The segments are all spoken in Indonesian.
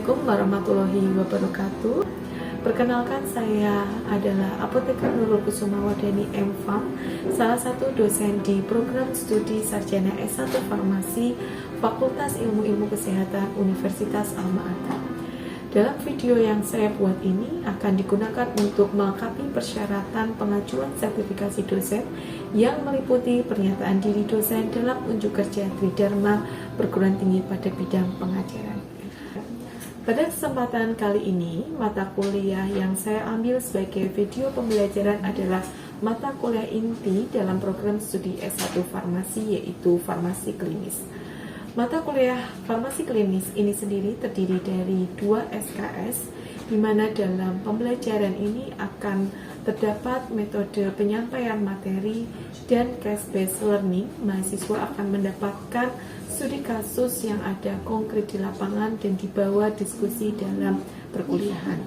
Assalamualaikum warahmatullahi wabarakatuh. Perkenalkan, saya adalah Apoteker Nurul Kusuma Wardani M.Pharm, salah satu dosen di program studi sarjana S1 Farmasi Fakultas Ilmu-Ilmu Kesehatan Universitas Alma-Ata. Dalam video yang saya buat ini akan digunakan untuk melengkapi persyaratan pengajuan sertifikasi dosen yang meliputi pernyataan diri dosen dalam unjuk kerja Tridharma perguruan tinggi pada bidang pengajaran. Pada kesempatan kali ini, mata kuliah yang saya ambil sebagai video pembelajaran adalah mata kuliah inti dalam program studi S1 Farmasi, yaitu Farmasi Klinis. Mata kuliah Farmasi Klinis ini sendiri terdiri dari 2 SKS, di mana dalam pembelajaran ini akan terdapat metode penyampaian materi dan case-based learning. Mahasiswa akan mendapatkan studi kasus yang ada konkret di lapangan dan dibawa diskusi dalam perkuliahan.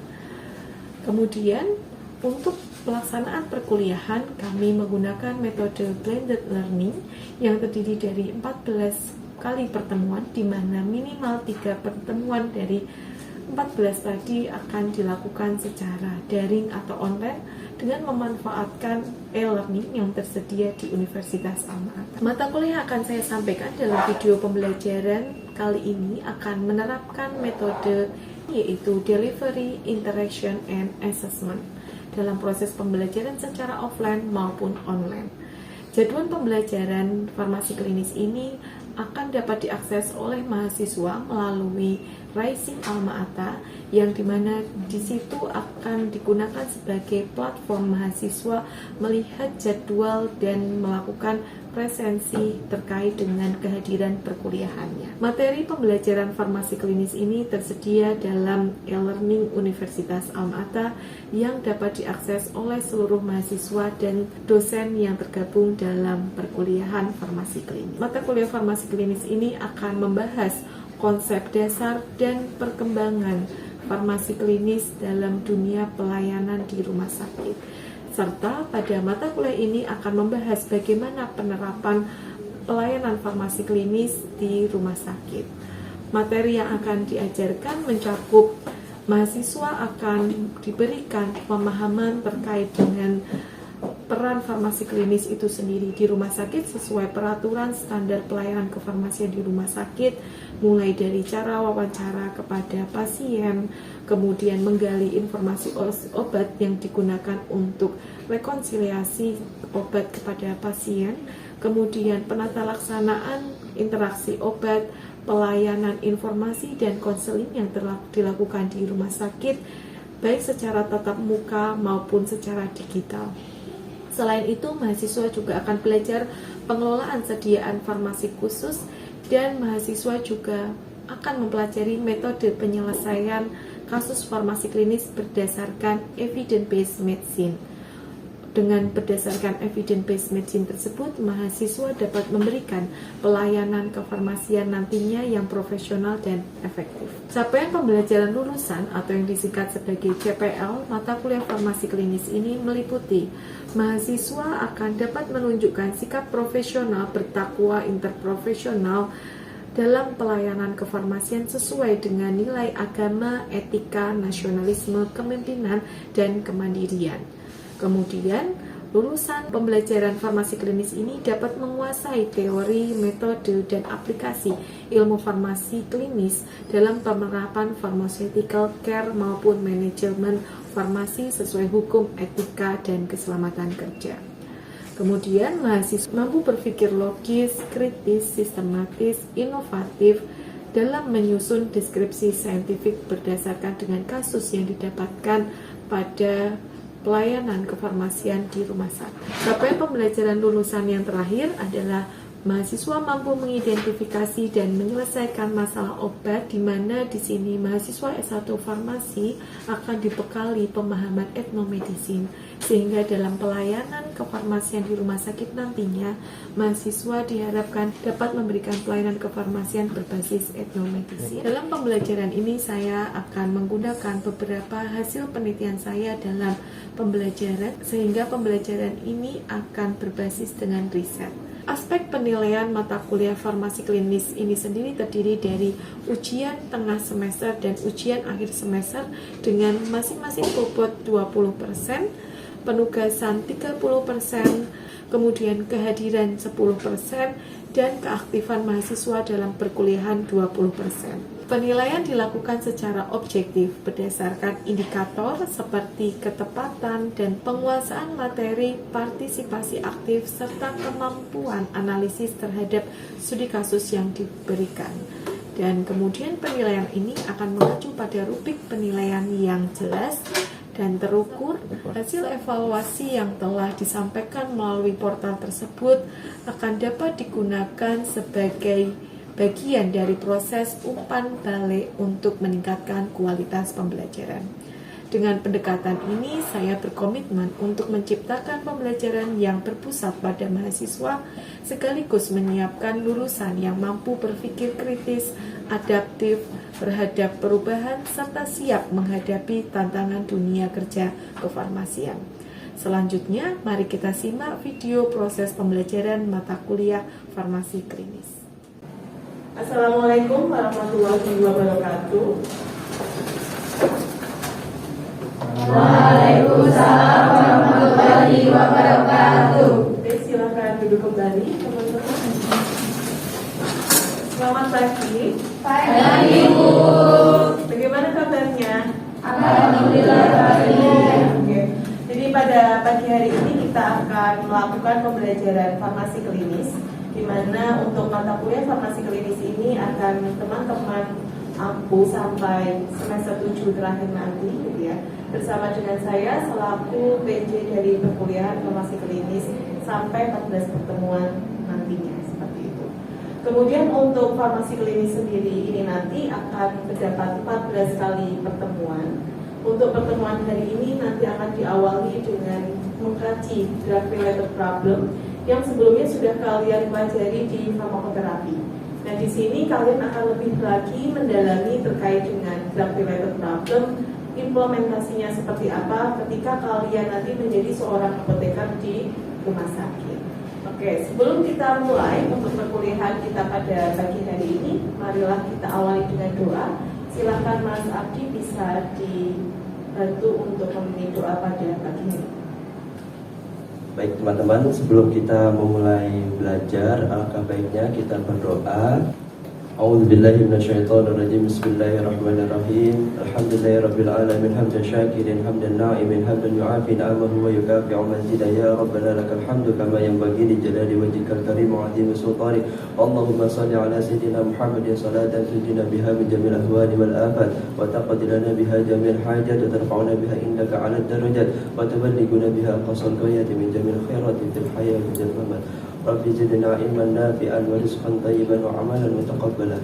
Kemudian untuk pelaksanaan perkuliahan kami menggunakan metode blended learning yang terdiri dari 14 kali pertemuan, di mana minimal 3 pertemuan dari 14 tadi akan dilakukan secara daring atau online dengan memanfaatkan e-learning yang tersedia di Universitas Alma-Ata. Mata kuliah yang akan saya sampaikan dalam video pembelajaran kali ini akan menerapkan metode yaitu Delivery, Interaction, and Assessment dalam proses pembelajaran secara offline maupun online. Jadwal pembelajaran farmasi klinis ini akan dapat diakses oleh mahasiswa melalui Rising Alma-Ata, yang dimana di situ akan digunakan sebagai platform mahasiswa melihat jadwal dan melakukan presensi terkait dengan kehadiran perkuliahannya. Materi pembelajaran farmasi klinis ini tersedia dalam e-learning Universitas Alma-Ata yang dapat diakses oleh seluruh mahasiswa dan dosen yang tergabung dalam perkuliahan farmasi klinis. Mata kuliah farmasi klinis ini akan membahas konsep dasar dan perkembangan farmasi klinis dalam dunia pelayanan di rumah sakit. Serta pada mata kuliah ini akan membahas bagaimana penerapan pelayanan farmasi klinis di rumah sakit. Materi yang akan diajarkan mencakup mahasiswa akan diberikan pemahaman terkait dengan peran farmasi klinis itu sendiri di rumah sakit sesuai peraturan standar pelayanan kefarmasian di rumah sakit, mulai dari cara wawancara kepada pasien, kemudian menggali informasi obat yang digunakan untuk rekonsiliasi obat kepada pasien, kemudian penata laksanaan interaksi obat, pelayanan informasi dan konseling yang dilakukan di rumah sakit, baik secara tatap muka maupun secara digital. Selain itu, mahasiswa juga akan belajar pengelolaan sediaan farmasi khusus, dan mahasiswa juga akan mempelajari metode penyelesaian kasus farmasi klinis berdasarkan evidence-based medicine. Dengan berdasarkan evidence-based medicine tersebut, mahasiswa dapat memberikan pelayanan kefarmasian nantinya yang profesional dan efektif. Capaian pembelajaran lulusan atau yang disingkat sebagai CPL, mata kuliah farmasi klinis ini meliputi mahasiswa akan dapat menunjukkan sikap profesional, bertakwa, interprofesional dalam pelayanan kefarmasian sesuai dengan nilai agama, etika, nasionalisme, kepemimpinan, dan kemandirian. Kemudian, lulusan pembelajaran farmasi klinis ini dapat menguasai teori, metode, dan aplikasi ilmu farmasi klinis dalam penerapan pharmaceutical care maupun manajemen farmasi sesuai hukum, etika, dan keselamatan kerja. Kemudian, mahasiswa mampu berpikir logis, kritis, sistematis, inovatif dalam menyusun deskripsi saintifik berdasarkan dengan kasus yang didapatkan pada pelayanan kefarmasian di rumah sakit. Capaian pembelajaran lulusan yang terakhir adalah mahasiswa mampu mengidentifikasi dan menyelesaikan masalah obat, di mana di sini mahasiswa S1 Farmasi akan dibekali pemahaman etnomedicine, sehingga dalam pelayanan kefarmasian di rumah sakit nantinya mahasiswa diharapkan dapat memberikan pelayanan kefarmasian berbasis etnomedicine. Dalam pembelajaran ini saya akan menggunakan beberapa hasil penelitian saya dalam pembelajaran, sehingga pembelajaran ini akan berbasis dengan riset. Aspek penilaian mata kuliah farmasi klinis ini sendiri terdiri dari ujian tengah semester dan ujian akhir semester dengan masing-masing bobot 20%, penugasan 30%, kemudian kehadiran 10%, dan keaktifan mahasiswa dalam perkuliahan 20%. Penilaian dilakukan secara objektif berdasarkan indikator seperti ketepatan dan penguasaan materi, partisipasi aktif, serta kemampuan analisis terhadap studi kasus yang diberikan. Dan kemudian penilaian ini akan mengacu pada rubrik penilaian yang jelas dan terukur. Hasil evaluasi yang telah disampaikan melalui portal tersebut akan dapat digunakan sebagai bagian dari proses umpan balik untuk meningkatkan kualitas pembelajaran. Dengan pendekatan ini, saya berkomitmen untuk menciptakan pembelajaran yang berpusat pada mahasiswa, sekaligus menyiapkan lulusan yang mampu berpikir kritis, adaptif, terhadap perubahan, serta siap menghadapi tantangan dunia kerja kefarmasian. Selanjutnya, mari kita simak video proses pembelajaran mata kuliah farmasi klinis. Assalamualaikum warahmatullahi wabarakatuh. Waalaikumsalam warahmatullahi wabarakatuh. Oke, silakan duduk kembali, teman-teman. Selamat pagi. Pagi, Bu. Bagaimana kabarnya? Alhamdulillah baik. Oke. Jadi pada pagi hari ini kita akan melakukan pembelajaran farmasi klinis, di mana untuk mata kuliah farmasi klinis ini akan teman-teman ampuh sampai semester 7 terakhir nanti, gitu ya, bersama dengan saya selaku PJ dari perkuliahan farmasi klinis sampai 14 pertemuan nantinya, seperti itu. Kemudian untuk farmasi klinis sendiri ini nanti akan terdapat 14 kali pertemuan. Untuk pertemuan hari ini nanti akan diawali dengan mengkaji drug related problem yang sebelumnya sudah kalian pelajari di farmakoterapi. Nah, di sini kalian akan lebih lagi mendalami terkait dengan drug related problem, implementasinya seperti apa ketika kalian nanti menjadi seorang apoteker di rumah sakit. Oke, sebelum kita mulai untuk perkuliahan kita pada pagi hari ini, marilah kita awali dengan doa. Silakan Mas Abdi bisa dibantu untuk memimpin doa pada pagi ini. Baik teman-teman, sebelum kita memulai belajar, alangkah baiknya kita berdoa. A'udzubillahi minasyaitonirrajim. Bismillahirrahmanirrahim. Alhamdulillahirabbil alamin hamdan syakirin hamdan na'imin hamdan yu'afi ni'amahu wa yukafi'u mazidah. Ya Rabbana lakal hamdu kama yanbaghi li jalali wajhikal karim wa 'azimi sultani. Allahumma shalli ala sayyidina Muhammadin salatan tunjina biha min jamil ahwali wal afat wa taqdi lana biha jamil hajat wa tarfa'una biha indaka 'ala darajat wa tuballighuna biha aqsal ghayati min jamil khairati fil hayati wal mamat. Rabbi zidna ilman nafi'an wa rizqan tayyiban wa amalan mutaqabbalan.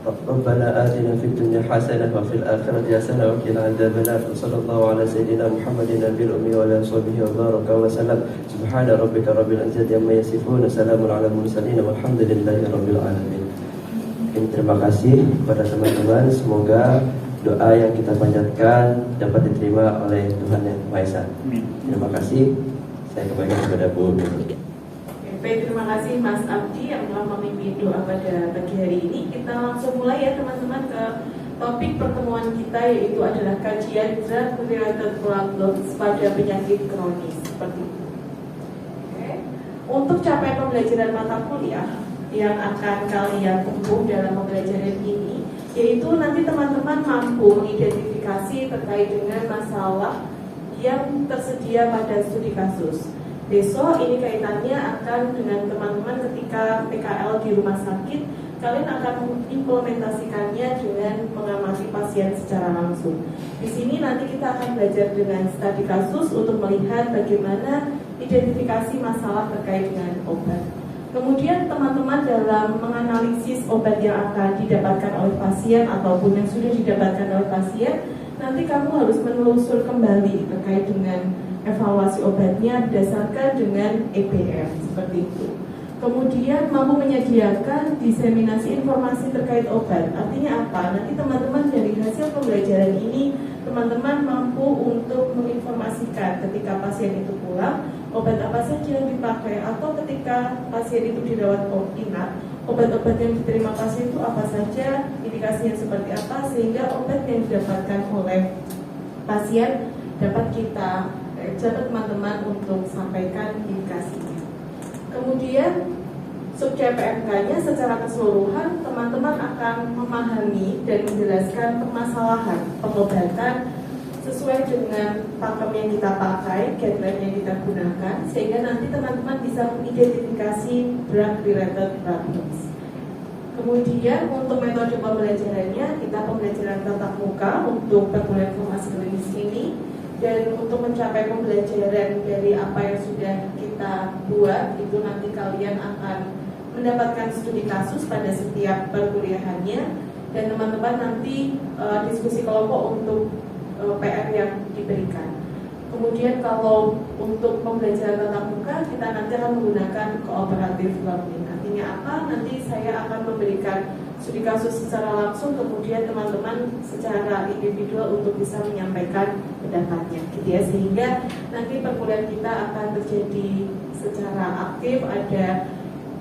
Rabbana atina fid dunya hasanah wa fil akhirati hasanah wa qina adzabannar. Sallallahu ala sayyidina Muhammadin nabiyil ummi wa ala sahbihi wa baraka wa sallam. Subhana rabbika rabbil izzati amma yasifun, salamun ala mursalin walhamdulillahi rabbil alamin. Terima kasih kepada teman-teman, semoga doa yang kita panjatkan dapat diterima oleh Tuhan Yang Maha Esa. Terima kasih. Saya kembalikan kepada Bu. Baik, terima kasih Mas Abdi yang telah memimpin doa pada pagi hari ini. Kita langsung mulai ya teman-teman ke topik pertemuan kita, yaitu adalah kajian drug related problems pada penyakit kronis, seperti itu. Oke. Untuk capaian pembelajaran mata kuliah yang akan kalian tempuh dalam pembelajaran ini, yaitu nanti teman-teman mampu mengidentifikasi terkait dengan masalah yang tersedia pada studi kasus. Besok ini kaitannya akan dengan teman-teman ketika PKL di rumah sakit, kalian akan mengimplementasikannya dengan mengamati pasien secara langsung. Di sini nanti kita akan belajar dengan studi kasus untuk melihat bagaimana identifikasi masalah terkait dengan obat. Kemudian teman-teman dalam menganalisis obat yang akan didapatkan oleh pasien ataupun yang sudah didapatkan oleh pasien, nanti kamu harus menelusur kembali terkait dengan evaluasi obatnya berdasarkan dengan EPM, seperti itu. Kemudian mampu menyediakan diseminasi informasi terkait obat. Artinya apa? Nanti teman-teman dari hasil pembelajaran ini, teman-teman mampu untuk menginformasikan ketika pasien itu pulang obat apa saja yang dipakai, atau ketika pasien itu dirawat inap, obat-obat yang diterima pasien itu apa saja, indikasinya seperti apa, sehingga obat yang didapatkan oleh pasien dapat teman-teman untuk sampaikan indikasinya. Kemudian sub-CPMK-nya secara keseluruhan teman-teman akan memahami dan menjelaskan permasalahan pengobatan sesuai dengan pakem yang kita pakai, guideline yang kita gunakan, sehingga nanti teman-teman bisa mengidentifikasi drug-related problems. Kemudian untuk metode pembelajarannya, kita pembelajaran tatap muka untuk perkuliahan formasi klinis ini, dan untuk mencapai pembelajaran dari apa yang sudah kita buat, itu nanti kalian akan mendapatkan studi kasus pada setiap perkuliahannya, dan teman-teman nanti diskusi kelompok untuk PR yang diberikan. Kemudian kalau untuk pembelajaran tatap muka, kita nanti akan menggunakan cooperative learning. Artinya apa? Nanti saya akan memberikan studi kasus secara langsung, kemudian teman-teman secara individual untuk bisa menyampaikan pendapatnya, gitu ya. Sehingga nanti perkuliahan kita akan terjadi secara aktif, ada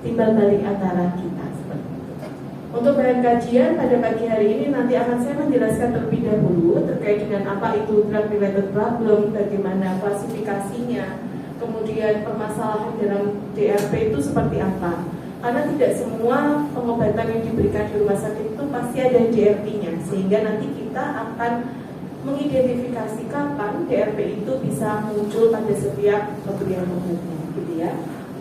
timbal balik antara kita. Untuk bahan kajian pada pagi hari ini nanti akan saya menjelaskan terlebih dahulu terkait dengan apa itu drug related problem, bagaimana klasifikasinya, kemudian permasalahan dalam DRP itu seperti apa. Karena tidak semua pengobatan yang diberikan di rumah sakit itu pasti ada DRP-nya, sehingga nanti kita akan mengidentifikasi kapan DRP itu bisa muncul pada setiap pemberian obatnya, gitu ya.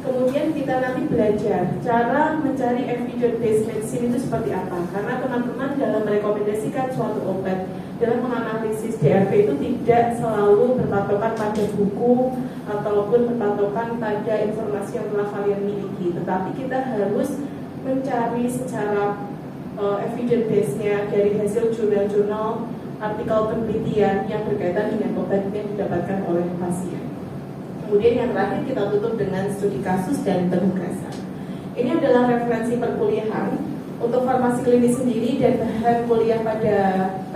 Kemudian kita nanti belajar cara mencari evidence-based medicine itu seperti apa. Karena teman-teman dalam merekomendasikan suatu obat, dalam menganalisis DRP itu tidak selalu berpatokan pada buku ataupun berpatokan pada informasi yang telah kalian miliki. Tetapi kita harus mencari secara evidence-based-nya dari hasil jurnal-jurnal, artikel penelitian yang berkaitan dengan obat yang didapatkan oleh pasien. Kemudian yang terakhir kita tutup dengan studi kasus dan penugasan. Ini adalah referensi perkuliahan untuk farmasi klinis sendiri dan bahan kuliah pada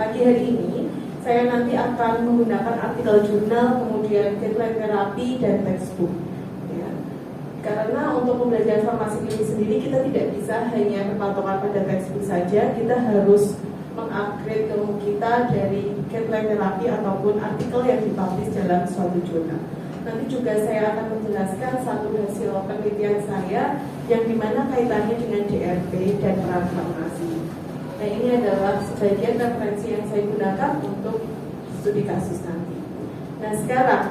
pagi hari ini. Saya nanti akan menggunakan artikel jurnal, kemudian guideline terapi dan textbook. Ya. Karena untuk pembelajaran farmasi klinis sendiri kita tidak bisa hanya berpatokan pada textbook saja, kita harus mengupgrade ilmu kita dari guideline terapi ataupun artikel yang dipublish dalam suatu jurnal. Nanti juga saya akan menjelaskan satu hasil penelitian saya yang dimana kaitannya dengan DRP dan peran farmasi. Nah, ini adalah sebagian referensi yang saya gunakan untuk studi kasus nanti. Nah, sekarang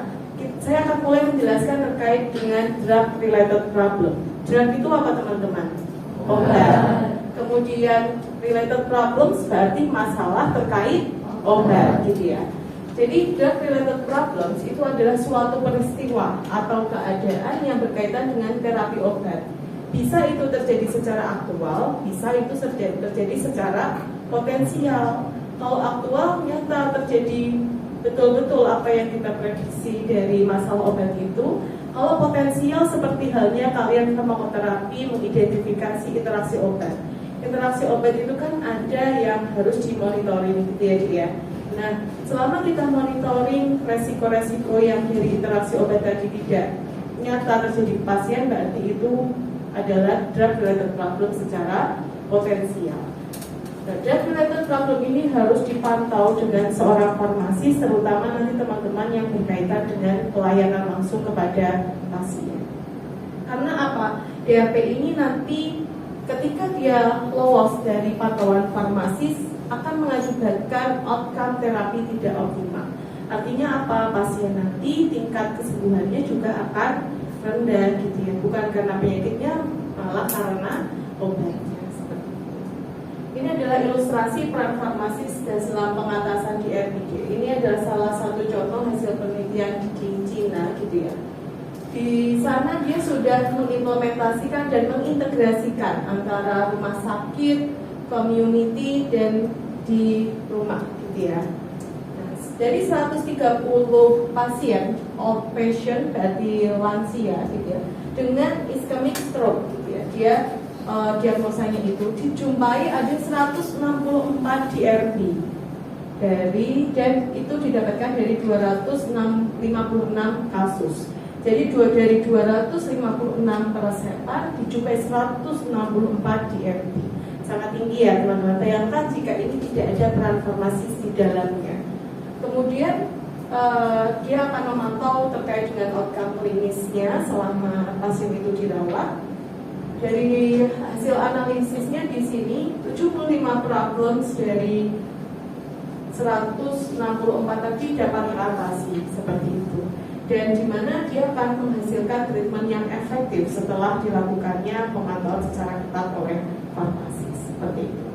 saya akan mulai menjelaskan terkait dengan drug related problem. Drug itu apa teman-teman? Obat. Kemudian related problems berarti masalah terkait obat, gitu ya. Jadi drug related problems itu adalah suatu peristiwa atau keadaan yang berkaitan dengan terapi obat. Bisa itu terjadi secara aktual, bisa itu terjadi secara potensial. Kalau aktual nyata terjadi betul-betul apa yang kita prediksi dari masalah obat itu. Kalau potensial seperti halnya kalian farmakoterapi mengidentifikasi interaksi obat. Interaksi obat itu kan ada yang harus dimonitoring, gitu ya. Nah, selama kita monitoring resiko-resiko yang dari interaksi obat tadi tidak nyata terjadi di pasien, berarti itu adalah drug related problem secara potensial. Nah, drug related problem ini harus dipantau dengan seorang farmasis, terutama nanti teman-teman yang berkaitan dengan pelayanan langsung kepada pasien. Karena apa? DRP ini nanti ketika dia lolos dari pantauan farmasis akan mengakibatkan outcome terapi tidak optimal. Artinya apa? Pasien nanti tingkat kesembuhannya juga akan rendah, gitu ya. Bukan karena penyakitnya, malah karena obatnya. Seperti itu. Ini adalah ilustrasi peran farmasis dalam pengatasan DRPD. Ini adalah salah satu contoh hasil penelitian di Cina, gitu ya. Di sana dia sudah mengimplementasikan dan mengintegrasikan antara rumah sakit, community, dan di rumah, gitu ya. Nah, dari 130 pasien outpatient berarti lansia, gitu ya, dengan ischemic stroke, gitu ya, dia diagnosanya itu dijumpai ada 164 DRP dan itu didapatkan dari 256 kasus. Jadi dari 256 persepar dijumpai 164 DRP. Sangat tinggi ya teman-teman. Bayangkan jika ini tidak ada peran farmasis di dalamnya. Kemudian dia akan memantau terkait dengan outcome klinisnya selama pasien itu dirawat. Dari hasil analisisnya di sini 75 problems dari 164 tadi dapat teratasi seperti itu. Dan di mana dia akan menghasilkan treatment yang efektif setelah dilakukannya pemantauan secara ketat oleh farmasis seperti itu.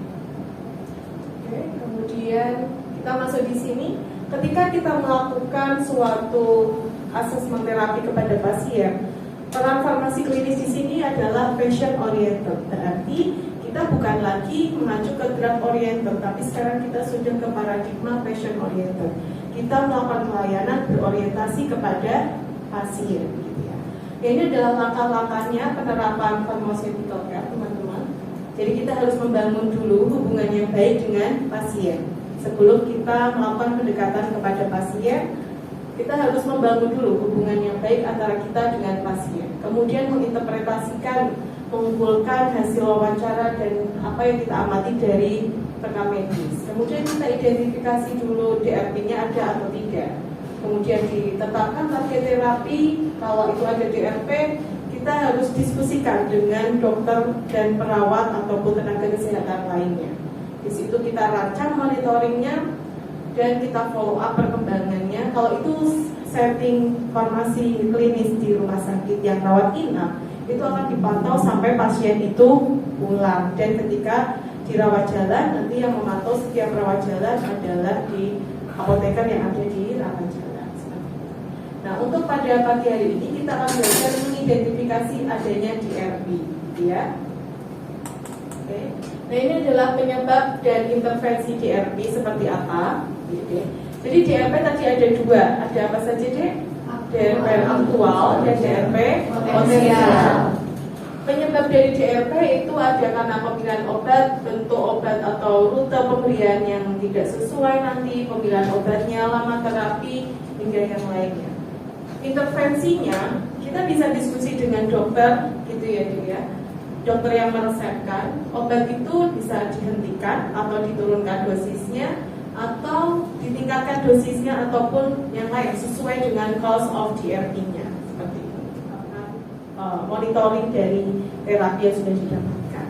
Oke, kemudian kita masuk di sini. Ketika kita melakukan suatu asesmen terapi kepada pasien, peran farmasi klinis di sini adalah patient oriented. Berarti kita bukan lagi mengacu ke drug oriented, tapi sekarang kita sudah ke paradigma patient oriented. Kita melakukan pelayanan berorientasi kepada pasien. Gitu ya. Ini adalah langkah-langkahnya penerapan pharmaceutical care, teman-teman. Jadi kita harus membangun dulu hubungan yang baik dengan pasien. Sebelum kita melakukan pendekatan kepada pasien, kita harus membangun dulu hubungan yang baik antara kita dengan pasien. Kemudian menginterpretasikan, mengumpulkan hasil wawancara dan apa yang kita amati dari rekam medis. Kemudian kita identifikasi dulu DRP-nya ada atau tidak. Kemudian ditetapkan target terapi. Kalau itu ada DRP, kita harus diskusikan dengan dokter dan perawat ataupun tenaga kesehatan lainnya. Di situ kita rancang monitoringnya dan kita follow up perkembangannya. Kalau itu setting farmasi klinis di rumah sakit yang rawat inap, itu akan dipantau sampai pasien itu pulang. Dan ketika dirawat jalan, nanti yang memantau setiap rawat jalan adalah di apoteker yang ada di rawat jalan. Nah, untuk pada pagi hari ini kita akan belajar mengidentifikasi adanya DRP, ya. Oke. Nah, ini adalah penyebab dan intervensi DRP seperti apa. Jadi DRP tadi ada dua, ada apa saja deh? DRP aktual dan DRP potensial. Penyebab dari DRP itu ada karena pemilihan obat, bentuk obat atau rute pemberian yang tidak sesuai nanti, pemilihan obatnya, lama terapi, hingga yang lainnya. Intervensinya kita bisa diskusi dengan dokter, gitu ya dia. Dokter yang meresepkan obat itu bisa dihentikan atau diturunkan dosisnya atau ditingkatkan dosisnya ataupun yang lain sesuai dengan cause of DRP-nya seperti itu. Monitoring dari terapi yang sudah didapatkan.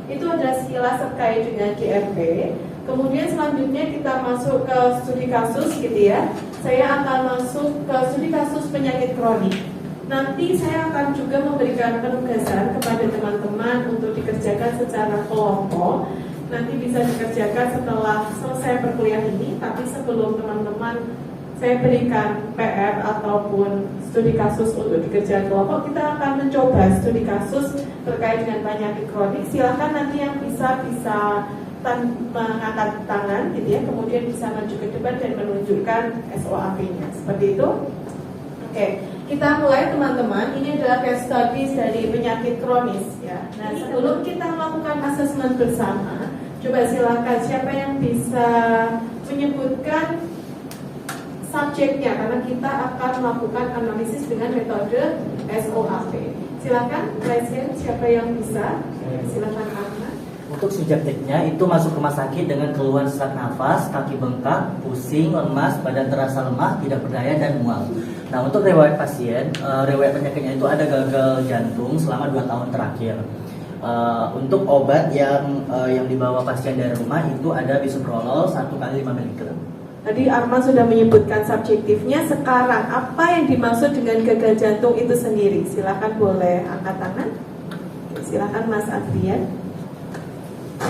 Itu adalah sekilas terkait dengan DRP. Kemudian selanjutnya kita masuk ke studi kasus, gitu ya. Saya akan masuk ke studi kasus penyakit kronik. Nanti saya akan juga memberikan penugasan kepada teman-teman untuk dikerjakan secara kelompok. Nanti bisa dikerjakan setelah selesai perkuliahan ini. Tapi sebelum teman-teman saya berikan PR ataupun studi kasus untuk dikerjakan kelompok, kita akan mencoba studi kasus terkait dengan penyakit kronik. Silakan nanti yang bisa mengangkat tangan, gitu ya. Kemudian bisa maju ke depan dan menunjukkan SOAP-nya. Seperti itu. Oke. Kita mulai teman-teman, ini adalah case studies dari penyakit kronis ya. Nah, sebelum kita melakukan asesmen bersama, coba silakan siapa yang bisa menyebutkan subjeknya, karena kita akan melakukan analisis dengan metode SOAP. Silakan, raise hand, siapa yang bisa? Silakan Ahmad. Untuk subjektifnya itu masuk rumah sakit dengan keluhan sesak nafas, kaki bengkak, pusing, lemas, badan terasa lemah, tidak berdaya dan mual. Nah, untuk riwayat pasien, riwayat penyakitnya itu ada gagal jantung selama 2 tahun terakhir. Untuk obat yang dibawa pasien dari rumah itu ada bisoprolol 1 kali 5 mg. Tadi Arman sudah menyebutkan subjektifnya. Sekarang apa yang dimaksud dengan gagal jantung itu sendiri? Silakan boleh angkat tangan. Silakan Mas Adrian.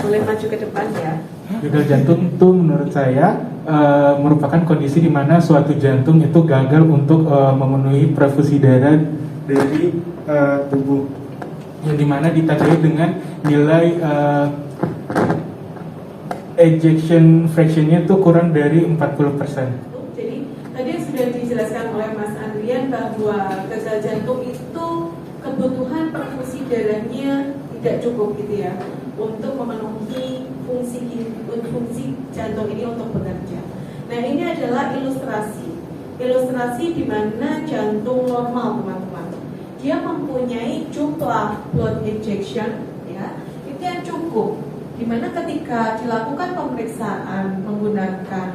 Boleh maju ke depan ya. Gagal jantung itu menurut saya merupakan kondisi di mana suatu jantung itu gagal untuk memenuhi perfusi darah dari tubuh, yang dimana ditandai dengan nilai ejection fraction-nya itu kurang dari 40%. Jadi tadi sudah dijelaskan oleh Mas Andrian bahwa gagal jantung itu kebutuhan perfusi darahnya tidak cukup, gitu ya, untuk memenuhi fungsi jantung ini untuk bekerja. Nah, ini adalah ilustrasi ilustrasi di mana jantung normal teman-teman. Dia mempunyai jumlah blood injection ya, itu yang cukup. Dimana ketika dilakukan pemeriksaan menggunakan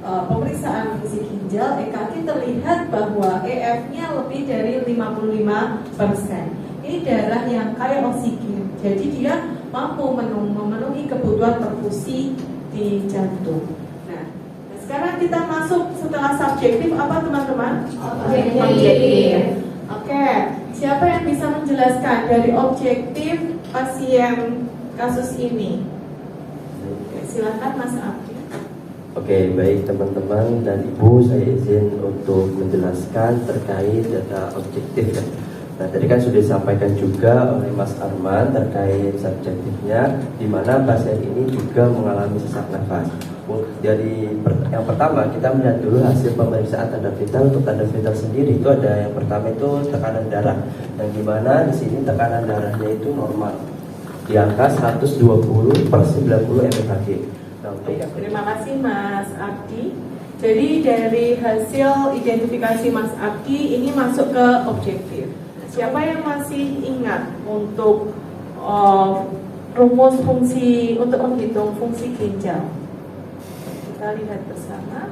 pemeriksaan fungsi ginjal, EKG terlihat bahwa EF-nya lebih dari 55%. Ini darah yang kaya oksigen, jadi dia mampu memenuhi kebutuhan perfusi di jantung. Nah, sekarang kita masuk setelah subjektif apa teman-teman? Objektif. Oke, siapa yang bisa menjelaskan dari objektif pasien kasus ini? Oke, silakan Mas Abdi. Oke, baik teman-teman dan Ibu, saya izin untuk menjelaskan terkait data objektif ya. Nah, tadi kan sudah disampaikan juga oleh Mas Arman terkait subjektifnya, di mana pasien ini juga mengalami sesak nafas. Jadi yang pertama kita melihat dulu hasil pemeriksaan tanda vital. Untuk tanda vital sendiri itu ada yang pertama itu tekanan darah, yang dimana di sini tekanan darahnya itu normal di angka 120/90 mmHg. Terima kasih Mas Abdi. Jadi dari hasil identifikasi Mas Abdi ini masuk ke objektif. Siapa yang masih ingat untuk rumus fungsi untuk menghitung fungsi ginjal? Kita lihat bersama.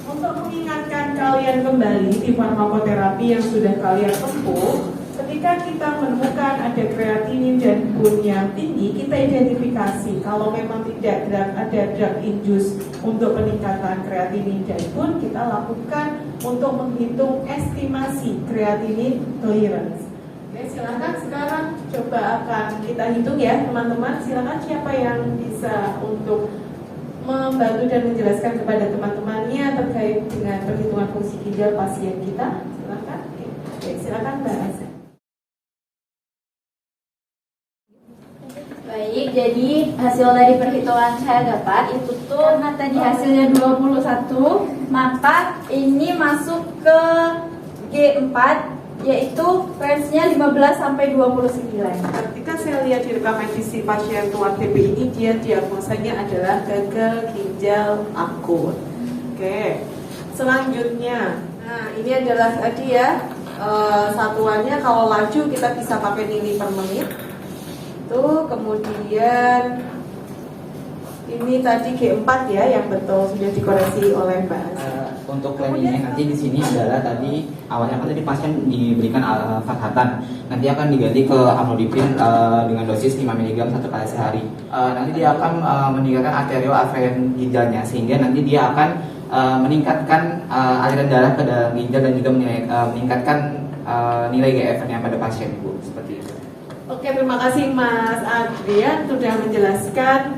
Untuk mengingatkan kalian kembali di farmakoterapi yang sudah kalian tempuh, ketika kita menemukan ada kreatinin dan bun yang tinggi, kita identifikasi. Kalau memang tidak ada drug induce untuk peningkatan kreatinin dan bun, kita lakukan untuk menghitung estimasi kreatinin clearance. Oke, silakan sekarang coba akan kita hitung ya teman-teman. Silakan siapa yang bisa untuk membantu dan menjelaskan kepada teman-temannya terkait dengan perhitungan fungsi ginjal pasien kita. Silakan. Oke, silakan Mbak Asa. Baik, jadi hasil dari perhitungan saya dapat itu tuh karena tadi hasilnya 21, maka ini masuk ke G4, yaitu range-nya 15 sampai 29. Ketika saya lihat di rekam medis pasien tua TB ini, dia diagnosanya adalah gagal ginjal akut. Oke, selanjutnya, nah ini adalah tadi ya satuannya. Kalau laju kita bisa pakai mili per menit. Tuh, kemudian ini tadi G4 ya yang betul sudah dikoreksi oleh Mbak Asa. Untuk planningnya nanti di sini adalah tadi awalnya kan tadi pasien diberikan Fathatan, nanti akan diganti ke amlodipin dengan dosis 5 mg 1 kali sehari. Nanti dia akan meningkatkan arterioaferen ginjalnya, sehingga nanti dia akan meningkatkan aliran darah ke dalam ginjal dan juga meningkatkan nilai GFR-nya pada pasien, Bu, seperti itu. Oke, terima kasih Mas Adrian sudah menjelaskan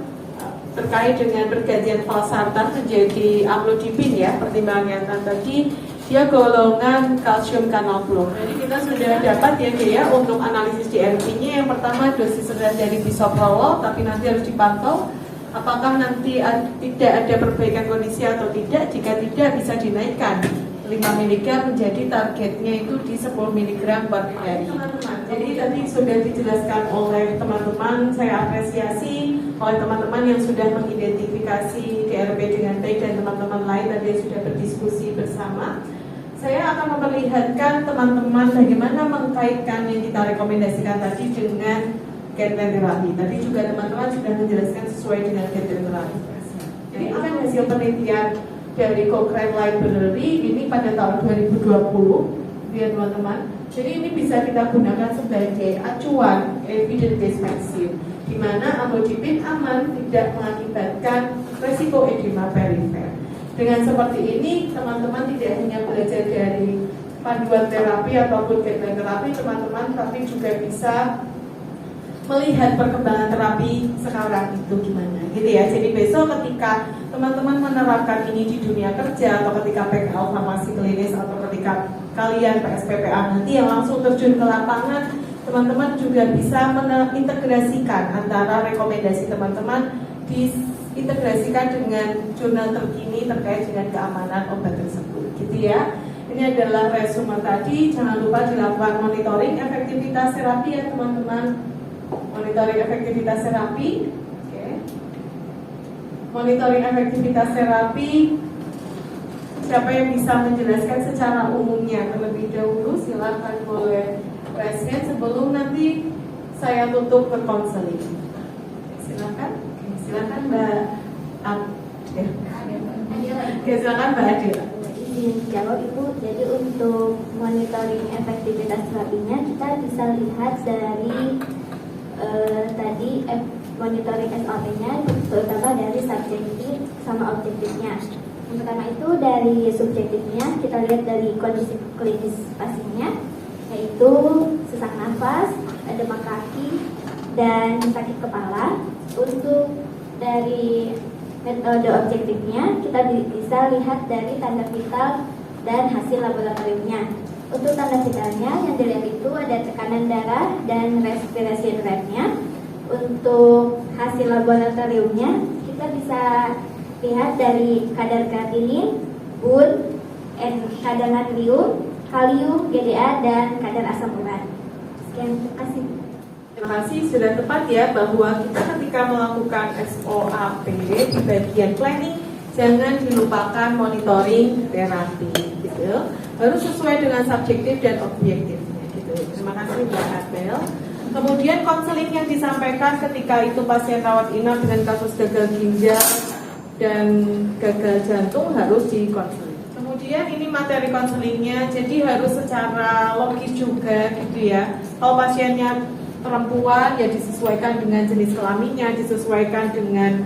terkait dengan pergantian valsartan menjadi amlodipin ya. Pertimbangan tadi dia golongan kalsium kanal blok. Jadi kita sudah dapat ya untuk analisis DRP-nya. Yang pertama dosis rendah dari bisoprolol, tapi nanti harus dipantau apakah nanti tidak ada perbaikan kondisi atau tidak. Jika tidak bisa dinaikkan 5 mg menjadi targetnya itu di 10 mg per hari. Jadi tadi sudah dijelaskan oleh teman-teman, saya apresiasi oleh teman-teman yang sudah mengidentifikasi DRP dengan baik dan teman-teman lain tadi yang sudah berdiskusi bersama. Saya akan memperlihatkan teman-teman bagaimana mengkaitkan yang kita rekomendasikan tadi dengan guideline terapi. Tadi juga teman-teman sudah menjelaskan sesuai dengan guideline terapi. Jadi akan hasil penelitian dari Cochrane Library ini pada tahun 2020 ya teman-teman. Jadi ini bisa kita gunakan sebagai acuan evidence based medicine, di mana amlodipin aman, tidak mengakibatkan resiko edema perifer. Dengan seperti ini teman-teman tidak hanya belajar dari panduan terapi ataupun guideline terapi teman-teman, tapi juga bisa melihat perkembangan terapi sekarang itu gimana gitu ya. Jadi besok ketika teman-teman menerapkan ini di dunia kerja atau ketika PKL farmasi klinis atau ketika kalian PSPPA nanti yang langsung terjun ke lapangan, teman-teman juga bisa mengintegrasikan antara rekomendasi teman-teman diintegrasikan dengan jurnal terkini terkait dengan keamanan obat tersebut gitu ya. Ini adalah resume tadi. Jangan lupa dilakukan monitoring efektivitas terapi ya teman-teman. Monitoring efektivitas terapi, oke. Monitoring efektivitas terapi Siapa yang bisa menjelaskan secara umumnya terlebih dahulu? Silakan boleh raise hand sebelum nanti saya tutup ke konseling. Silakan, silakan Mbak Adil. Oke, silakan Mbak Adil. Izin jawab Ibu. Jadi untuk monitoring efektivitas terapinya kita bisa lihat dari tadi monitoring SOP-nya, terutama dari subjektif sama objektifnya. Yang pertama itu dari subjektifnya kita lihat dari kondisi klinis pasiennya, yaitu sesak nafas, demam kaki, dan sakit kepala. Untuk dari metode objektifnya kita bisa lihat dari tanda vital dan hasil laboratoriumnya. Untuk tanda vitalnya yang dilihat itu ada tekanan darah dan respiration rate-nya. Untuk hasil laboratoriumnya kita bisa lihat dari kadar kreatinin, BUN, kadar natrium, kalium, GDA, dan kadar asam urat. Sekian, terima kasih. Terima kasih, sudah tepat ya bahwa kita ketika melakukan SOAP di bagian planning jangan dilupakan monitoring terapi, gitu. Harus sesuai dengan subjektif dan objektifnya, gitu. Terima kasih Mbak Adel. Kemudian konseling yang disampaikan ketika itu pasien rawat inap dengan kasus gagal ginjal dan gagal jantung harus dikonseling. Kemudian ini materi konselingnya, jadi harus secara logis juga, gitu ya. Kalau pasiennya perempuan ya disesuaikan dengan jenis kelaminnya, disesuaikan dengan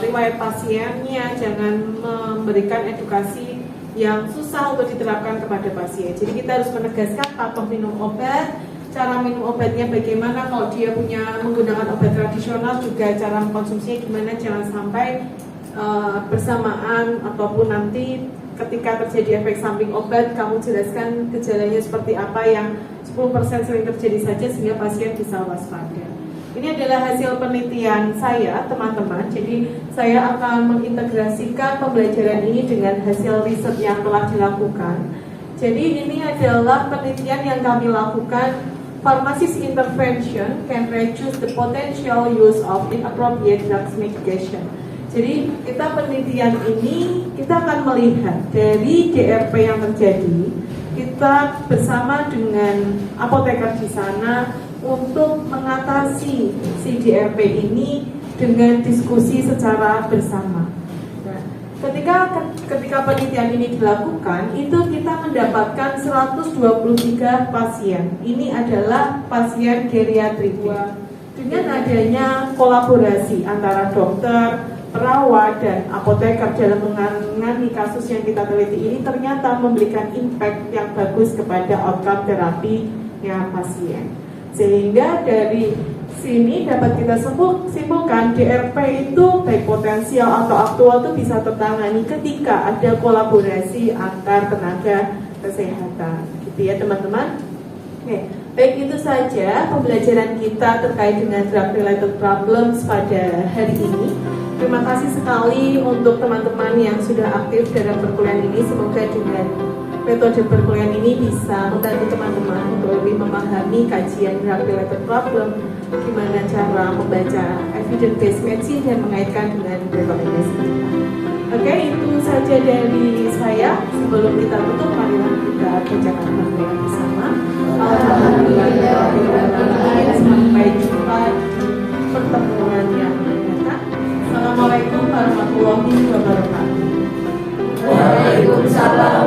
riwayat pasiennya, jangan memberikan edukasi yang susah untuk diterapkan kepada pasien. Jadi kita harus menegaskan patuh minum obat, cara minum obatnya bagaimana, kalau dia punya menggunakan obat tradisional juga cara mengkonsumsinya gimana, jangan sampai bersamaan ataupun nanti ketika terjadi efek samping obat kamu jelaskan gejalanya seperti apa yang 10% sering terjadi saja sehingga pasien bisa waspada. Ini adalah hasil penelitian saya, teman-teman. Jadi saya akan mengintegrasikan pembelajaran ini dengan hasil riset yang telah dilakukan. Jadi ini adalah penelitian yang kami lakukan. Pharmacist intervention can reduce the potential use of inappropriate drugs medication. Jadi kita penelitian ini kita akan melihat dari DRP yang terjadi. Kita bersama dengan apoteker di sana untuk mengatasi si DRP ini dengan diskusi secara bersama. Nah, ketika penelitian ini dilakukan, itu kita mendapatkan 123 pasien. Ini adalah pasien geriatrik. Dengan adanya kolaborasi antara dokter, perawat, dan apoteker dalam menangani kasus yang kita teliti ini ternyata memberikan impact yang bagus kepada outcome terapinya pasien. Sehingga dari sini dapat kita simpulkan DRP itu baik potensial atau aktual itu bisa tertangani ketika ada kolaborasi antar tenaga kesehatan, gitu ya teman-teman. Oke, baik itu saja pembelajaran kita terkait dengan drug related problems pada hari ini. Terima kasih sekali untuk teman-teman yang sudah aktif dalam perkuliahan ini. Semoga dengan metode perkuliahan ini bisa membantu teman-teman untuk lebih memahami kajian drug related problem, gimana cara membaca evidence based medicine dan mengaitkan dengan rekomendasi kita. Oke, itu saja dari saya. Sebelum kita tutup, marilah kita bacakan perkuliahan bersama. Alhamdulillah, sampai jumpa di pertemuan yang akan datang. Assalamualaikum warahmatullahi wabarakatuh. Waalaikumsalam